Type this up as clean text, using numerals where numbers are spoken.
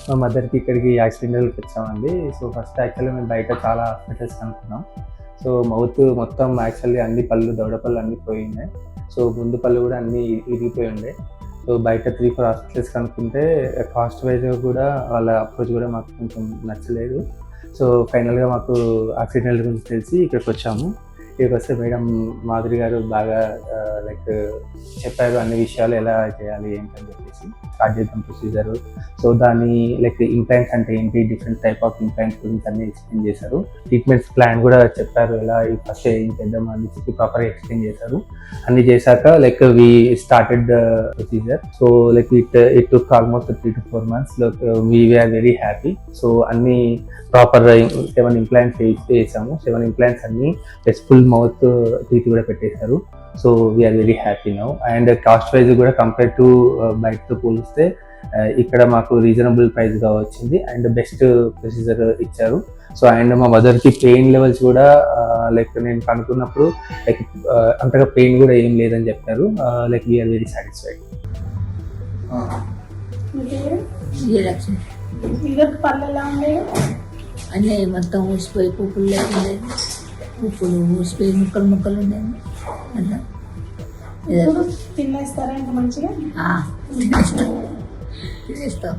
మా మదర్కి ఇక్కడికి యాక్సిడెంటల్కి వచ్చామండి. సో ఫస్ట్ యాక్చువల్లీ మేము బయట చాలా హాస్పిటల్స్ కనుక్కున్నాం. సో మౌత్ మొత్తం యాక్చువల్లీ అన్ని పళ్ళు, దవడ పళ్ళు అన్నీ పోయినాయి. సో ముందు పళ్ళు కూడా అన్నీ ఇరిగిపోయి ఉండే. సో బయట 3-4 హాస్పిటల్స్ కనుక్కుంటే కాస్ట్ వైజ్గా కూడా వాళ్ళ అప్రోచ్ కూడా మాకు కొంచెం నచ్చలేదు. సో ఫైనల్గా మాకు యాక్సిడెంటల్ గురించి తెలిసి ఇక్కడికి వచ్చాము. ఇక్కడికి వస్తే మేడం మాధురి గారు బాగా లైక్ చెప్పారు అన్ని విషయాలు ఎలా చేయాలి ఏంటని చెప్పేసి. స్టార్ట్ చేద్దాం ప్రొసీజర్. సో దాన్ని లైక్ ఇంప్లాంట్స్ అంటే ఏంటి, డిఫరెంట్ టైప్ ఆఫ్ ఇంప్లాంట్స్ గురించి అన్ని ఎక్స్ప్లెయిన్ చేశారు. ట్రీట్మెంట్స్ ప్లాన్ కూడా చెప్పారు, ఎలా ఫస్ట్ ఏం చేద్దాం అని చెప్పి ప్రాపర్గా ఎక్స్ప్లెయిన్ చేశారు. అన్ని చేశాక like we started procedure. So like it took almost 3 to 4 months. We are very happy. So అన్ని ప్రాపర్ 7 ఇంప్లాంట్స్ వేసాము. 7 ఇంప్లాంట్స్ అన్ని ఫుల్ మౌత్ టీత్ కూడా పెట్టేశారు. So we are very happy now. And cost wise కూడా compare to బయటతో పోలిస్తే ఇక్కడ మాకు రీజనబుల్ ప్రైస్గా వచ్చింది అండ్ బెస్ట్ ప్రొసీజర్ ఇచ్చారు. సో అండ్ మా మదర్కి పెయిన్ లెవెల్స్ కూడా లైక్ నేను కనుక్కున్నప్పుడు లైక్ అంతగా పెయిన్ కూడా ఏం లేదని చెప్పారు. Like we are very satisfied. అన్నీ మొత్తం ఊసిపోయి పువ్వులు లేకుండా ఉప్పులు ఊసిపోయి ముక్కలు ముక్కలు ఉండేది. అట్లా తినేస్తారా ఇంకా మంచిగా తినేస్తాం.